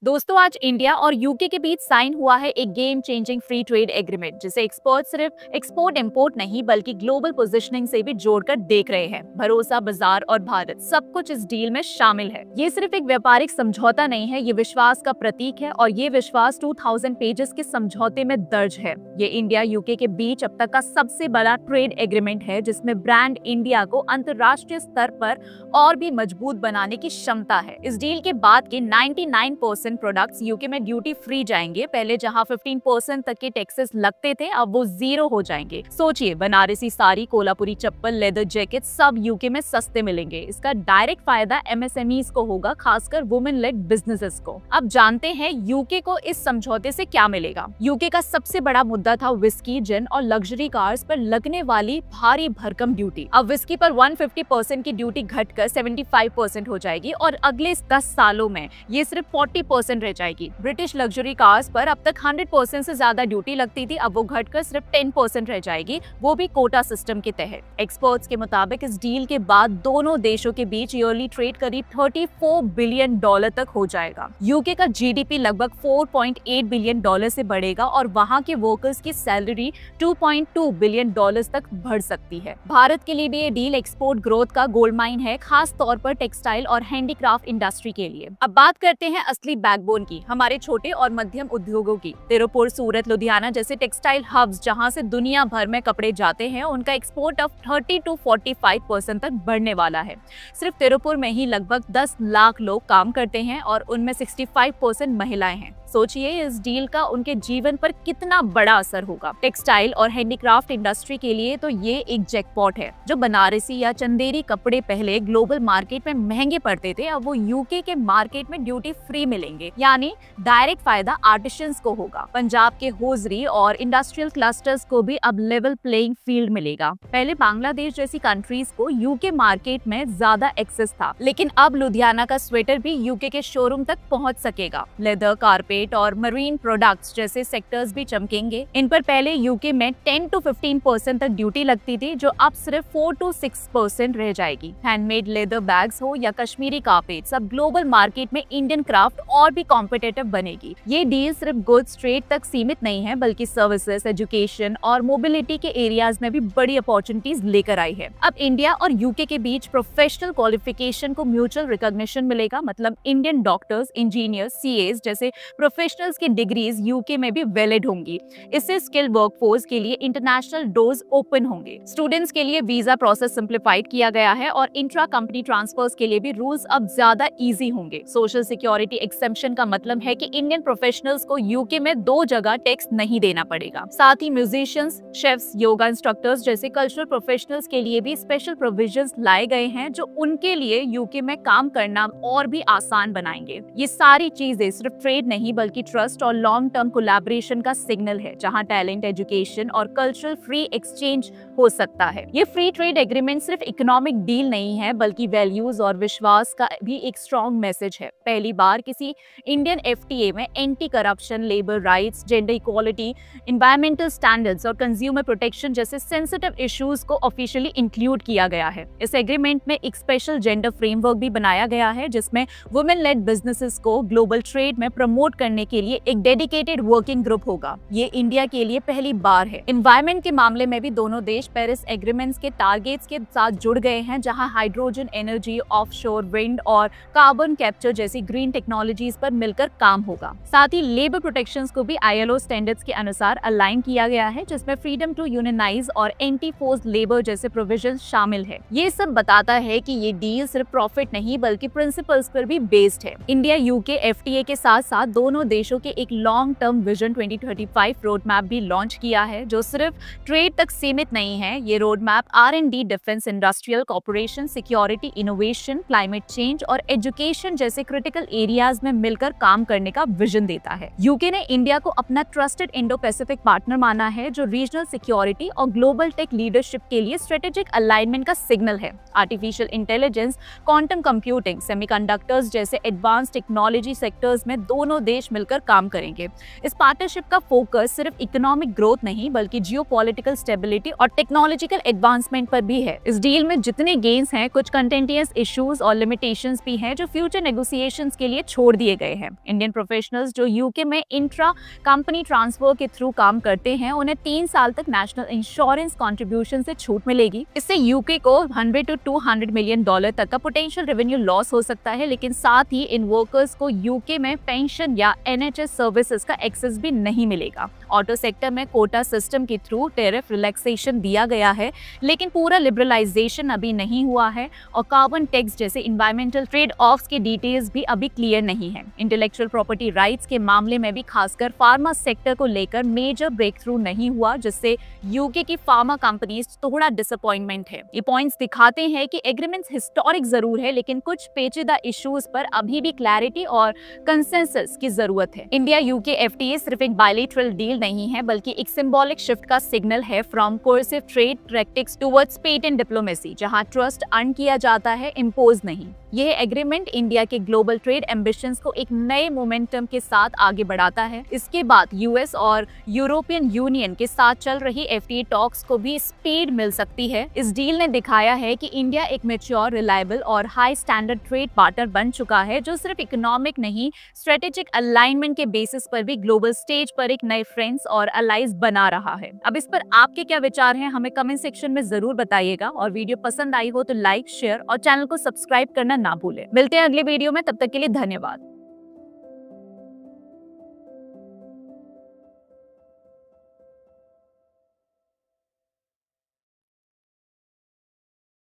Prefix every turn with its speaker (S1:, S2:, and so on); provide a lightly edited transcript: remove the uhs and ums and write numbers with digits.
S1: दोस्तों, आज इंडिया और यूके के बीच साइन हुआ है एक game changing free trade agreement, जिसे एक्सपर्ट सिर्फ एक्सपोर्ट इंपोर्ट नहीं बल्कि ग्लोबल पोजीशनिंग से भी जोड़कर देख रहे हैं। भरोसा, बाजार और भारत सब कुछ इस डील में शामिल है। ये सिर्फ एक व्यापारिक समझौता नहीं है, ये विश्वास का प्रतीक है और ये विश्वास 2000 पेजेस के समझौते में दर्ज है। ये इंडिया यूके के बीच अब तक का सबसे बड़ा ट्रेड एग्रीमेंट है, जिसमें ब्रांड इंडिया को अंतर्राष्ट्रीय स्तर पर और भी मजबूत बनाने की क्षमता है। इस डील के बाद के 99% प्रोडक्ट्स यूके में ड्यूटी फ्री जाएंगे। पहले जहां 15% तक के टैक्सेस लगते थे, अब वो 0 हो जाएंगे। सोचिए, बनारसी साड़ी, कोल्हापुरी चप्पल, लेदर जैकेट सब यूके में सस्ते मिलेंगे। इसका डायरेक्ट फायदा एमएसएमईज को होगा, खासकर वुमेन लेड बिजनेसेस को। अब जानते हैं यूके को इस समझौते से क्या मिलेगा। यूके का सबसे बड़ा मुद्दा था विस्की, जिन और लग्जरी कार्स पर लगने वाली भारी भरकम ड्यूटी। अब विस्की पर 150% की ड्यूटी घटकर 75% हो जाएगी और अगले 10 सालों में ये सिर्फ 40% रह जाएगी। ब्रिटिश लग्जरी कार्स पर अब तक 100% से ज्यादा ड्यूटी लगती थी, अब वो घटकर सिर्फ 10% रह जाएगी, वो भी कोटा सिस्टम के तहत। एक्सपर्ट्स के मुताबिक इस डील के बाद दोनों देशों के बीच ईयरली ट्रेड करीब $34 बिलियन तक हो जाएगा। यूके का जीडीपी लगभग $4.8 बिलियन से बढ़ेगा और वहां के वर्कर्स की सैलरी $2.2 बिलियन तक बढ़ सकती है। भारत के लिए भी ये डील एक्सपोर्ट ग्रोथ का गोल्ड माइन है, खास तौर पर टेक्सटाइल और हैंडीक्राफ्ट इंडस्ट्री के लिए। अब बात करते हैं असली बैकबोन की, हमारे छोटे और मध्यम उद्योगों की। तिरुपुर, सूरत, लुधियाना जैसे टेक्सटाइल हब्स जहां से दुनिया भर में कपड़े जाते हैं, उनका एक्सपोर्ट अब 30 to 45% तक बढ़ने वाला है। सिर्फ तिरुपुर में ही लगभग 10 लाख लोग काम करते हैं और उनमें 65% महिलाएं हैं। सोचिए इस डील का उनके जीवन पर कितना बड़ा असर होगा। टेक्सटाइल और हैंडीक्राफ्ट इंडस्ट्री के लिए तो ये एक जैकपॉट है। जो बनारसी या चंदेरी कपड़े पहले ग्लोबल मार्केट में महंगे पड़ते थे, अब वो यूके के मार्केट में ड्यूटी फ्री मिलेंगे, यानी डायरेक्ट फायदा आर्टिशंस को होगा। पंजाब के होजरी और इंडस्ट्रियल क्लस्टर्स को भी अब लेवल प्लेइंग फील्ड मिलेगा। पहले बांग्लादेश जैसी कंट्रीज को यूके मार्केट में ज्यादा एक्सेस था, लेकिन अब लुधियाना का स्वेटर भी यूके के शोरूम तक पहुंच सकेगा। लेदर, कारपेट और मरीन प्रोडक्ट्स जैसे सेक्टर्स भी चमकेंगे। इन पर पहले यूके में 10 to 15% तक ड्यूटी लगती थी, जो अब सिर्फ 4 to 6% रह जाएगी। हैंडमेड लेदर बैग्स हो या कश्मीरी कारपेट, सब ग्लोबल मार्केट में इंडियन क्राफ्ट और भी कॉम्पिटिटिव बनेगी। ये डील सिर्फ गुड्स ट्रेड तक सीमित नहीं है, बल्कि सर्विसेज, एजुकेशन और मोबिलिटी के एरियाज में भी बड़ी अपॉर्चुनिटीज लेकर आई है। अब इंडिया और यूके के बीच प्रोफेशनल क्वालिफिकेशन को म्यूचुअल रिकॉग्निशन मिलेगा, मतलब इंडियन डॉक्टर्स, इंजीनियर्स, सीएस जैसे प्रोफेशनल्स की डिग्रीज यूके में भी वैलिड होंगी। इससे स्किल वर्कफोर्स के लिए इंटरनेशनल डोर्स ओपन होंगे। स्टूडेंट्स के लिए वीजा प्रोसेस सिंप्लीफाइड किया गया है और इंट्रा कंपनी ट्रांसफर्स के लिए भी रूल्स अब ज्यादा इजी होंगे। सोशल सिक्योरिटी एक्सेम्पशन का मतलब है कि इंडियन प्रोफेशनल्स को यूके में 2 जगह टैक्स नहीं देना पड़ेगा। साथ ही म्यूजिशियंस, शेफ्स, योगा इंस्ट्रक्टर्स जैसे कल्चरल प्रोफेशनल्स के लिए भी स्पेशल प्रोविजंस लाए गए हैं, जो उनके लिए यूके में काम करना और भी आसान बनाएंगे। ये सारी चीजें सिर्फ ट्रेड नहीं बल्कि ट्रस्ट और लॉन्ग टर्म कोलैबोरेशन का सिग्नल है, जहां टैलेंट, एजुकेशन और कल्चरल फ्री एक्सचेंज हो सकता है। ये फ्री ट्रेड एग्रीमेंट सिर्फ इकोनॉमिक डील नहीं है, बल्कि वैल्यूज और विश्वास का भी एक स्ट्रॉन्ग मैसेज है। पहली बार किसी इंडियन एफटीए में anti corruption, labour rights, gender equality, environmental standards और कंज्यूमर प्रोटेक्शन जैसे सेंसिटिव इश्यूज को ऑफिशियली इंक्लूड किया गया है। इस एग्रीमेंट में एक स्पेशल जेंडर फ्रेमवर्क भी बनाया गया है, जिसमें वुमेन लेड बिजनेसेस को ग्लोबल ट्रेड में प्रमोट करने के लिए एक डेडिकेटेड वर्किंग ग्रुप होगा। ये इंडिया के लिए पहली बार है। एनवायरमेंट के मामले में भी दोनों देश पेरिस एग्रीमेंट्स के टारगेट्स के साथ जुड़ गए हैं, जहां हाइड्रोजन एनर्जी, ऑफशोर विंड और कार्बन कैप्चर जैसी ग्रीन टेक्नोलॉजीज पर मिलकर काम होगा। साथ ही लेबर प्रोटेक्शंस को भी आईएलओ स्टैंडर्ड्स के अनुसार अलाइन किया गया है, जिसमें फ्रीडम टू यूनियनाइज और एंटी फोर्स लेबर जैसे प्रोविजंस शामिल है। ये सब बताता है कि ये डील सिर्फ प्रॉफिट नहीं बल्कि प्रिंसिपल्स पर भी बेस्ड है। इंडिया यूके एफटीए के साथ साथ दोनों देशों के एक long term vision 2035 road map भी लॉन्च किया है, जो सिर्फ ट्रेड तक सीमित नहीं है। ये road map R&D, defence, industrial corporation, security, innovation, climate change और एजुकेशन जैसे क्रिटिकल एरियाज में मिलकर काम करने का विजन देता है। यूके ने इंडिया को अपना ट्रस्टेड इंडो पैसिफिक पार्टनर माना है, जो रीजनल सिक्योरिटी और ग्लोबल टेक लीडरशिप के लिए स्ट्रेटेजिक अलाइनमेंट का सिग्नल है। Artificial intelligence, quantum computing, semiconductors जैसे एडवांस टेक्नोलॉजी सेक्टर्स में दोनों देश देश मिलकर काम करेंगे। इस पार्टनरशिप का फोकस सिर्फ इकोनॉमिक ग्रोथ नहीं बल्कि जियोपॉलिटिकल स्टेबिलिटी और टेक्नोलॉजिकल एडवांसमेंट पर भी है। इस डील में जितने गेन्स हैं, कुछ कंटेंटियस इश्यूज और लिमिटेशंस भी हैं जो फ्यूचर नेगोशिएशंस के लिए छोड़ दिए गए हैं। इंडियन प्रोफेशनल्स जो यूके में इंट्रा कंपनी ट्रांसफर के थ्रू काम करते हैं, उन्हें 3 साल तक नेशनल इंश्योरेंस कंट्रीब्यूशन से छूट मिलेगी। इससे यूके को 100 to 200 मिलियन डॉलर तक का पोटेंशियल रेवेन्यू लॉस हो सकता है, लेकिन साथ ही इन वर्कर्स को यूके में पेंशन या एनएचएस सर्विसेज का एक्सेस भी नहीं मिलेगा। ऑटो सेक्टर में कोटा सिस्टम के थ्रू टैरिफ रिलैक्सेशन दिया गया है, लेकिन पूरा लिबरलाइजेशन अभी नहीं हुआ है और कार्बन टैक्स जैसे इन्वायरमेंटल ट्रेड ऑफ्स के डिटेल्स भी अभी क्लियर नहीं है। इंटेलेक्चुअल प्रॉपर्टी राइट्स के मामले में भी खासकर फार्मा सेक्टर को लेकर मेजर ब्रेक थ्रू नहीं हुआ, जिससे यूके की फार्मा कंपनीज थोड़ा डिसअपॉइंटमेंट है। ये पॉइंट्स दिखाते हैं कि एग्रीमेंट्स हिस्टोरिक जरूर है, लेकिन कुछ पेचीदा इश्यूज पर अभी भी क्लैरिटी और कंसेंसस की जरूरत है। इंडिया यूके एफटीए सिर्फ एक बायलैटरल डील नहीं है बल्कि एक सिंबॉलिक शिफ्ट का सिग्नल है from coercive trade practice towards patent diplomacy, जहां ट्रस्ट अर्न किया जाता है, इम्पोज नहीं। यह एग्रीमेंट इंडिया के ग्लोबल ट्रेड एम्बिशंस को एक नए मोमेंटम के साथ आगे बढ़ाता है। इसके बाद यूएस और यूरोपियन यूनियन के साथ चल रही एफटीए टॉक्स को भी स्पीड मिल सकती है। इस डील ने दिखाया है कि इंडिया एक मैच्योर, रिलायबल और हाई स्टैंडर्ड ट्रेड पार्टनर बन चुका है, जो सिर्फ इकोनॉमिक नहीं, स्ट्रेटेजिक अलाइनमेंट के बेसिस पर भी ग्लोबल स्टेज पर एक नए फ्रेंड्स और अलाइज बना रहा है। अब इस पर आपके क्या विचार हैं, हमें कमेंट सेक्शन में जरूर बताइएगा और वीडियो पसंद आई हो तो लाइक, शेयर और चैनल को सब्सक्राइब करना ना भूलें। मिलते हैं अगले वीडियो में, तब तक के लिए धन्यवाद।